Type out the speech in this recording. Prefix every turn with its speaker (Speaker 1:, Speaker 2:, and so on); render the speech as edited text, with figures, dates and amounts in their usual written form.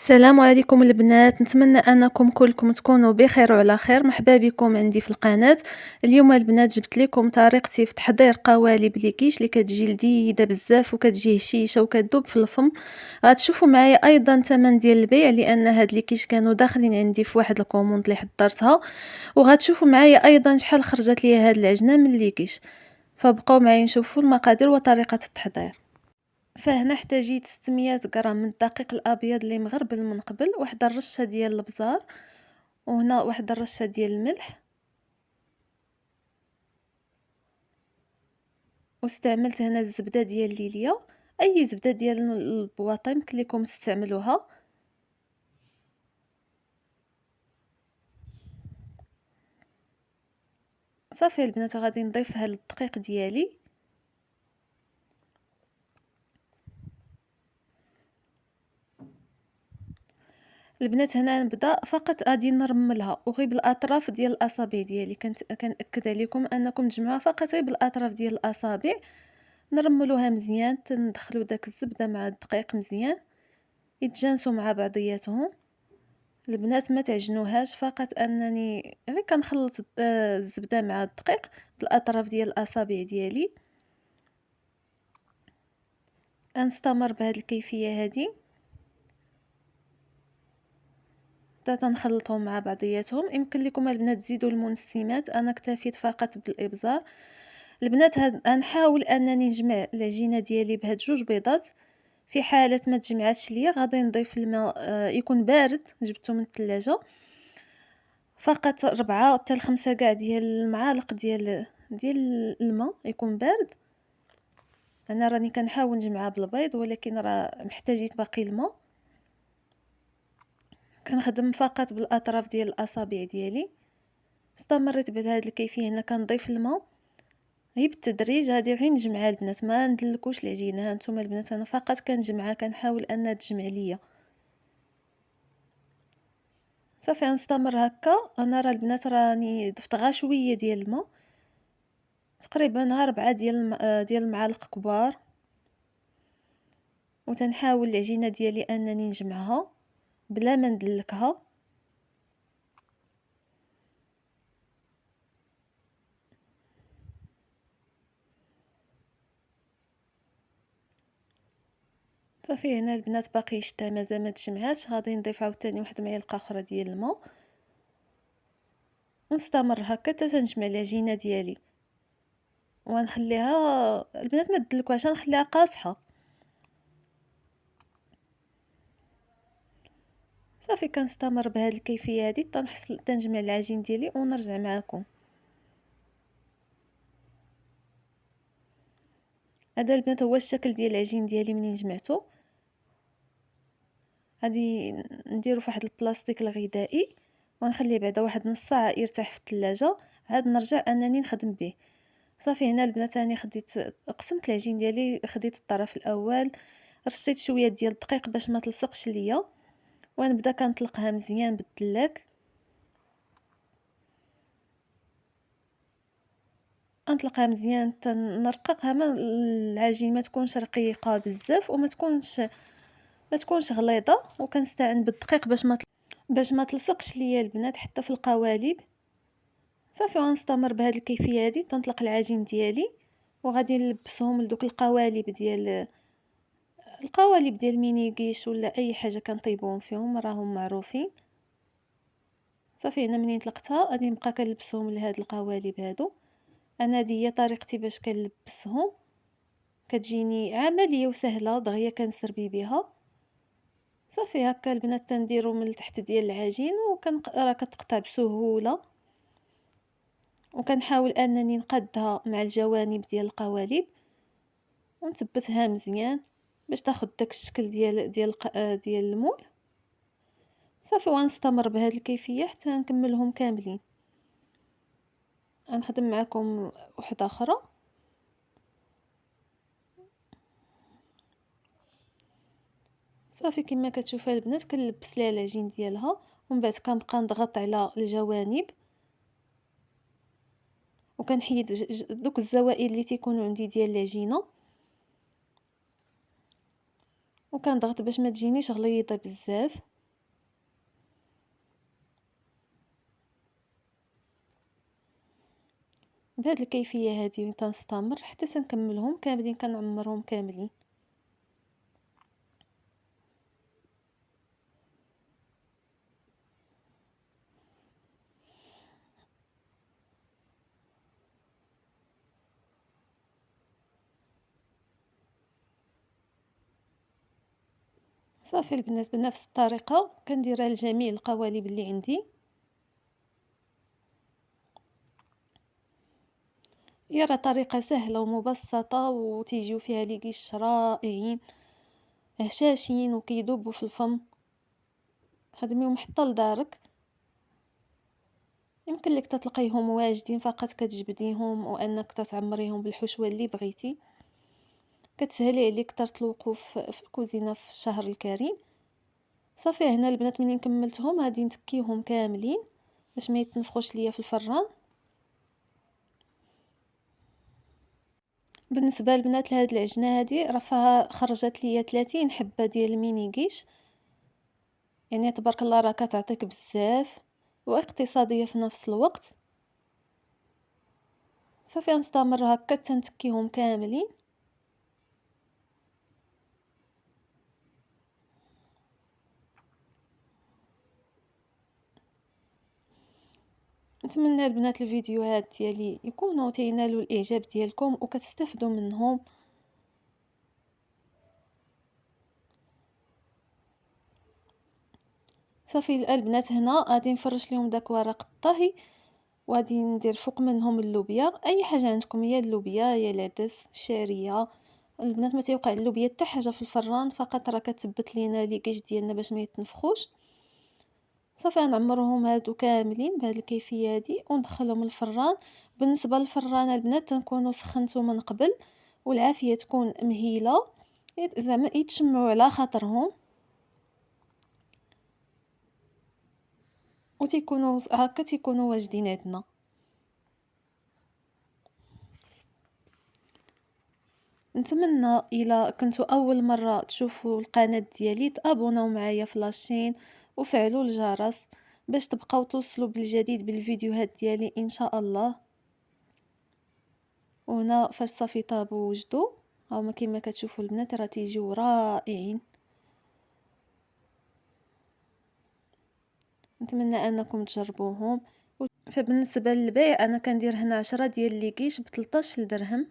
Speaker 1: السلام عليكم البنات، نتمنى أنكم كلكم تكونوا بخير وعلى خير. مرحبا بكم عندي في القناة. اليوم البنات جبت لكم طريقتي في تحضير قوالب الكيش اللي كتجي لذيذه بزاف وكتجي هشيشه وكتذوب في الفم. غتشوفوا معايا ايضا ثمن ديال البيع لان هاد الكيش كانوا داخلين عندي في واحد الكوموند اللي حضرتها، وغتشوفوا معايا ايضا شحال خرجت لي هاد العجنه من الكيش. فبقاو معايا نشوفوا المقادير وطريقه التحضير. فهنا احتاجيت 600 غرام من الدقيق الابيض اللي مغربل من قبل، واحد الرشه ديال البزار، وهنا واحد الرشه ديال الملح، واستعملت هنا الزبده ديال ليليا، اي زبده ديال البواطه يمكن لكم تستعملوها. صافي البنات غادي نضيفها للدقيق ديالي. البنات هنا نبدا فقط غادي نرملها وغير بالاطراف ديال الاصابع ديالي، كنأكد عليكم انكم تجمعوها فقط غير بالاطراف ديال الاصابع. نرملوها مزيان، تندخلوا داك الزبده مع الدقيق مزيان يتجانسوا مع بعضياتهم. البنات ما تعجنوهاش، فقط انني غير كنخلط الزبده مع الدقيق بالاطراف ديال الاصابع ديالي. غنستمر بهذه الكيفيه هذه حتى تنخلطهم مع بعضياتهم. يمكن لكم البنات تزيدوا المنسمات، انا اكتفيت فقط بالابزار. البنات غنحاول انني نجمع العجينه ديالي بهاد جوج بيضات. في حاله ما تجمعاتش ليا غادي نضيف الماء يكون بارد جبته من الثلاجه، فقط 4 حتى 5 كاع ديال المعالق ديال الماء يكون بارد. انا راني كنحاول نجمعها بالبيض ولكن راه محتاجيت باقي الماء. كنخدم فقط بالاطراف ديال الاصابع ديالي. استمريت بهذه الكيفيه، هنا كنضيف الماء غير بالتدريج. هذه غير نجمعها البنات، ما ندلكوش العجينه. هانتوما البنات انا فقط كنجمعها، كنحاول انها تجمع ليا. صافي غنستمر هكا. انا راه البنات راني ضفت غير شويه ديال الماء، تقريبا غير 4 ديال المعالق كبار، وتنحاول العجينه ديالي انني نجمعها بلا ما ندلكها. صافي هنا البنات باقي شتا مازال ما تجمعاتش، غادي نضيف عاوتاني واحد المعلقه اخرى ديال الماء، ونستمر هكا حتى تنجمع العجينه ديالي. ونخليها البنات ما تدلكوهاش، نخليها قاصحه. صافي كنستمر بهذه الكيفيه هذه تنحصل تنجمع العجين ديالي ونرجع معكم. هذا البنات هو الشكل ديال العجين ديالي منين جمعته. غادي نديرو فواحد البلاستيك الغذائي ونخليه بعدا واحد نص ساعه يرتاح في الثلاجه، عاد نرجع انني نخدم به. صافي هنا البنات راني قسمت العجين ديالي، خديت الطرف الاول، رشيت شويه ديال الدقيق باش ما تلصقش ليا، ونبدا كنطلقها مزيان بالدلاك. انطلقها مزيان تنرققها، ما العجين ما تكونش رقيقه بزاف وما تكونش غليظه، وكنستعن بالدقيق باش ما تلصقش ليا البنات حتى في القوالب. صافي غنستمر بهذه الكيفيه هذه، تنطلق العجين ديالي وغادي نلبسهم لدوك القوالب ديال مينيكيش ولا اي حاجه كنطيبوهم فيهم راهم معروفين. صافي هنا منين طلقتها غادي نبقى كنلبسهم لهاد القوالب هادو. انا هذه هي طريقتي باش كنلبسهم، كتجيني عمليه وسهله دغيا كنسربي بها. صافي هكا البنات تنديرو من التحت ديال العجين راه كتقطع بسهوله، وكنحاول انني نقادها مع الجوانب ديال القوالب ونثبتها مزيان باش تاخذ داك الشكل ديال المول. صافي ونستمر بهذه الكيفيه حتى نكملهم كاملين. غنخدم معكم وحده اخرى. صافي كما كتشوفوا البنات كنلبس ليها العجين ديالها، ومن بعد كنبقى نضغط على الجوانب وكنحيد دوك الزوائد اللي تيكونوا عندي ديال العجينه، وكنضغط باش ما تجينيش غليظه بزاف. بهاد الكيفية هادي تنستمر حتى تنكملهم كاملين، كنعمرهم كاملين. صافي البنات بنفس الطريقة كنديرها لجميع القوالب اللي عندي. هي راه طريقة سهلة ومبسطة وتيجيو فيها لي قيش رائعين هشاشين وكيذوبوا في الفم. خدميهم حتى لدارك. يمكن لك تطلقيهم واجدين فقط كتجبديهم وانك تعمريهم بالحشوة اللي بغيتي. كتسهلي عليك طرت الوقوف في الكوزينة في الشهر الكريم. صافي هنا البنات منين كملتهم غادي نتكيهم كاملين باش ما يتنفخوش ليا في الفران. بالنسبه للبنات لهاد العجينه هادي راه فيها خرجت ليا 30 حبه ديال الميني كيش، يعني تبارك الله راه كتعطيك بزاف واقتصاديه في نفس الوقت. صافي نستمر هكا تنتكيهم كاملين. نتمنى البنات الفيديوهات ديالي يكونوا تينالوا الاعجاب ديالكم وكتستافدوا منهم. صافي البنات هنا غادي نفرش لهم داك ورق الطهي وغادي ندير فوق منهم اللوبيا، اي حاجه عندكم، يا اللوبيا يا العدس الشعريه. البنات ما تيوقع اللوبيا حتى حاجه في الفران، فقط راه كتثبت لينا لي كيش ديالنا باش ما يتنفخوش. صافي غنعمرهم هادو كاملين بهاد الكيفيه هادي وندخلهم الفران. بالنسبه للفران البنات تنكونوا سخنتو من قبل والعافيه تكون مهيله، زعما يتشمعوا على خاطرهم وتيكونوا هكا تيكونوا واجدين عندنا. نتمنى الا كنتو اول مره تشوفوا القناه ديالي تابوناو معايا في لاشين وفعلوا الجرس باش تبقاو توصلوا بالجديد بالفيديوهات ديالي ان شاء الله. وهنا فاش صافي طابوا وجدوا هاهما كما كتشوفوا البنات راه تيجيو رائعين. نتمنى انكم تجربوهم. فبالنسبه للبيع انا كندير هنا 10 ديال لي كيش ب 13 درهم.